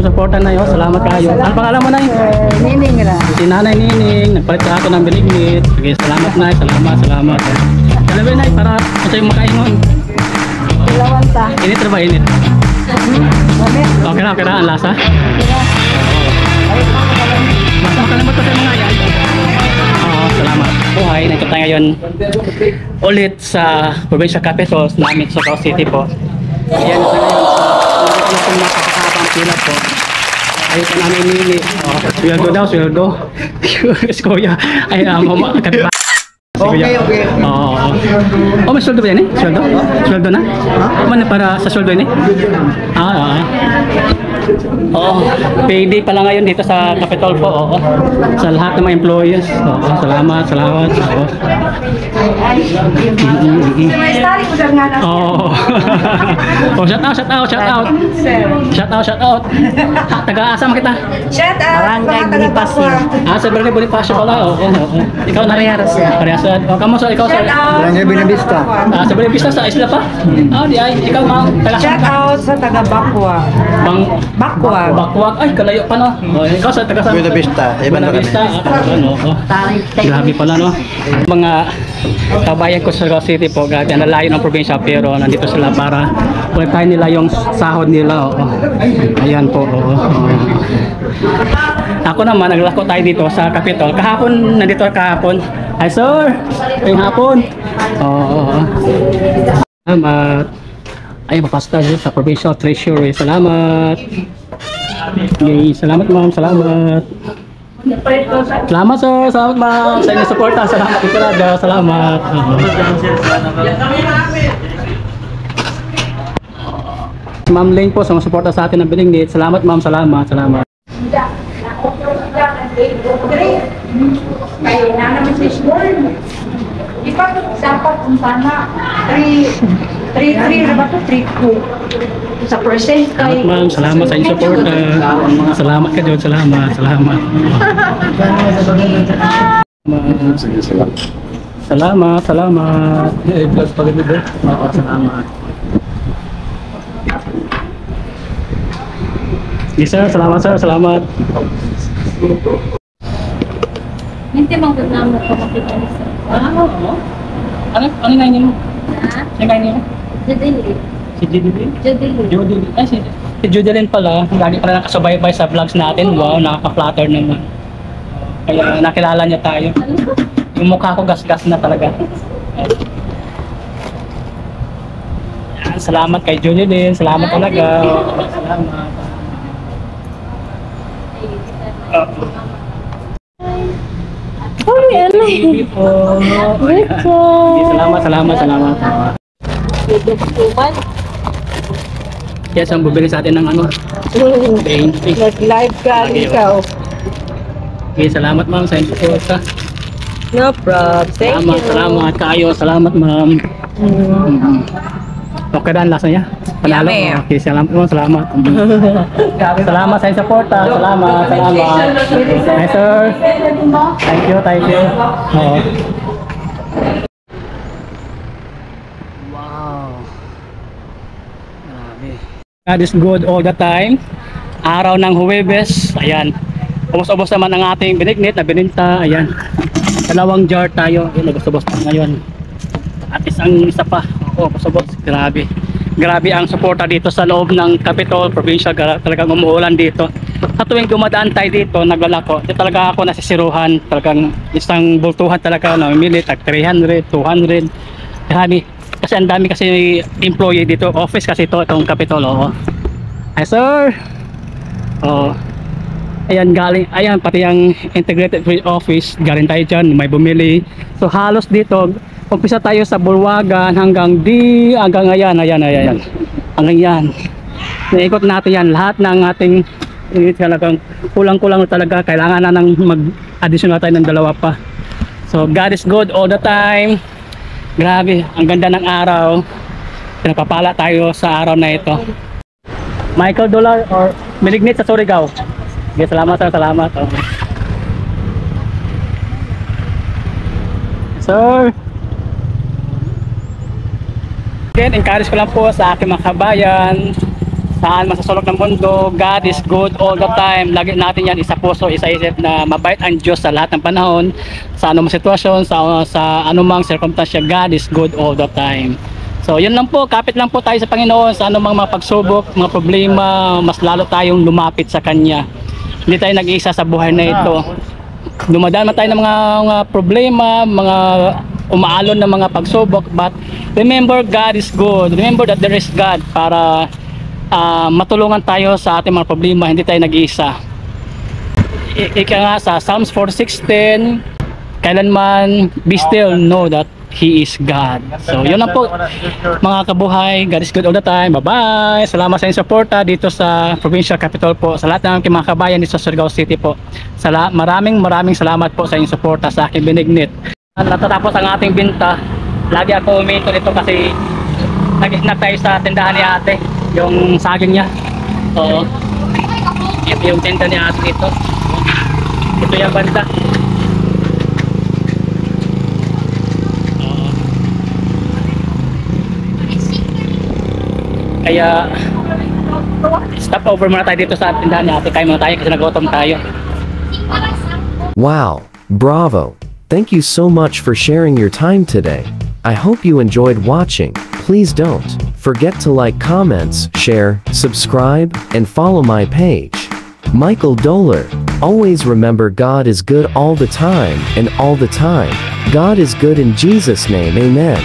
susuporta na yun. Salamat kayo. Ano pangalan mo na yun? Nining lang. Si Nanay Nining. Nagpalit ka ako ng binignit. Sige, salamat na. Salamat. Alam mo na para ito yung makaingon. Ilawan ta. Init na ba? Init? Okay na. Ang lasa? Mas makalamat ko sa mga yan. Oo, salamat. Buhay. Nandito tayo ngayon ulit sa provincial capital namin sa Davao City po. Ayan na tayo sa napakahabang pila po. Ayun sa namin nili. Sweldo daw. Kuya. Ay, mama. Okay. Oh, may sweldo ba yan eh? Sweldo na? Ano para sa sweldo yan eh? Payday pala ngayon dito sa Capitol po. Sa lahat ng mga employees. Salamat. Shout out. Taga-asa mo kita? Shout out. Barangay Bonifacio. Sa Barangay Bonifacio pala. Ikaw na rin. Parehas. Kamu sa ikaw sa Barangay Binavista. sa Binavista sa isla pa? Di ay. Ikaw ma'am. Shout out sa taga Bakwag. Bakwag. Ay, kalayo pa no. Ikaw sa taga saan? Binavista. Iban na kami. Grabe pala no. Mga kabayan ko sa Davao City po, gagawin na layo ng probinsya pero nandito sila para kolektahin nila yung sahod nila. Ayan po. Ako naman, naglako tayo dito sa Capitol. Kahapon, nandito kahapon. Hi sir! Ngayong hapon. Salamat. Ay, papasok tayo sa Provincial Treasury. Salamat. Okay, salamat ma'am. Salamat sir. Salamat ma'am. Sa inyong suporta. Salamat ikarada. Salamat. Ma'am Ling po sa mga suporta sa atin ng Bilingnit. Salamat ma'am. Salamat. Kayo na naman si Shmurn. Di pa dapat kung sana 3 na ba ito? 3-2 sa percent kay... Ma'am, salamat sa inyong support. Salamat ka John. Salamat. Salamat. Plus pag ito. Salamat. Yes sir, salamat. Hindi mong gagawin ko makita ni sir. Ano nga yun? Ano nga yun? Jodili. Si Jodili? Jodili. Ay, si Jodelyn pala. Lagi pala nakasubaybay sa vlogs natin. Wow, nakaka-flatter naman. Kaya nakilala niya tayo. Yung mukha ko gas-gas na talaga. Yan, salamat kay Jodelyn. Salamat talaga. Salamat. Salamat. Yes, ang bubili sa atin ng ano? Nag-live ka ikaw. Okay, salamat ma'am sa inyo. No problem. Thank you. Salamat kayo. Salamat ma'am. Okay na ang lasa niya? Panalo? Yummy. Okay, salamat ma'am. Salamat. Salamat sa support. Salamat. Hi sir. Thank you. Wow. Grabe. God is good all the time. Araw ng Huwebes. Ayan. Ubos-ubos naman ang ating binignit na bininta. Ayan. 2 jar tayo. Ayan, ubos-ubos na ngayon. At isang isa pa. Ubos-ubos. Grabe ang suporta dito sa loob ng Capitol Provincial. Talagang umuulan dito. Sa tuwing dumadaan tayo dito, naglalako. Talaga ako nasisiruhan. Talagang isang bultuhan talaga. Namimili. Tag 300, 200. Grabe. Kasi ang dami kasi employee dito. Office kasi itong Capitol. Hi sir. Ayan pati ang integrated office galing tayo dyan, may bumili. So halos dito umpisa tayo sa Bulwagan hanggang ayan hanggang yan naikot natin yan lahat ng ating talagang kulang talaga, kailangan na ng mag-additional tayo ng 2 pa. So God is good all the time. Grabe, ang ganda ng araw. Pinapapala tayo sa araw na ito. Michael Dollar or Milignit sa Surigao. Okay, salamat. Sir. Again, encourage ko lang po sa aking mga kabayan saan man sa sulok ng mundo, God is good all the time. Lagi natin yan isa puso, isa isip na mabait ang Diyos sa lahat ng panahon, sa anumang sitwasyon, sa anumang circumstance, God is good all the time. So yun lang po, kapit lang po tayo sa Panginoon sa anumang mga pagsubok, mga problema, mas lalo tayong lumapit sa Kanya. Hindi tayo nag-iisa sa buhay na ito. Dumadaan man tayo ng mga problema, mga umaalon ng mga pagsubok, but remember God is good. Remember that there is God para matulungan tayo sa ating mga problema, hindi tayo nag-iisa. Ika nga sa Psalms 4:6-10, kailanman be still, know that He is God. So yun lang po mga kabuhay, God is good all the time. Bye bye. Salamat sa inyong suporta dito sa Provincial Capital po, sa lahat ng mga kabayan dito sa Surigao City po. Maraming salamat po sa inyong suporta sa aking binignit. Natatapos ang ating binta, lagi ako umito nito kasi nag-snack tayo sa tindahan ni ate, yung saging niya. Oo, ito yung tinda ni ate dito. Ito yung banda. Kaya stop over muna tayo dito sa tindahan ni ate. Kain muna tayo kasi nagutom tayo. Wow, bravo. Thank you so much for sharing your time today. I hope you enjoyed watching. Please don't forget to like, comments, share, subscribe, and follow my page. Michael Doler. Always remember God is good all the time, and all the time, God is good in Jesus' name, amen.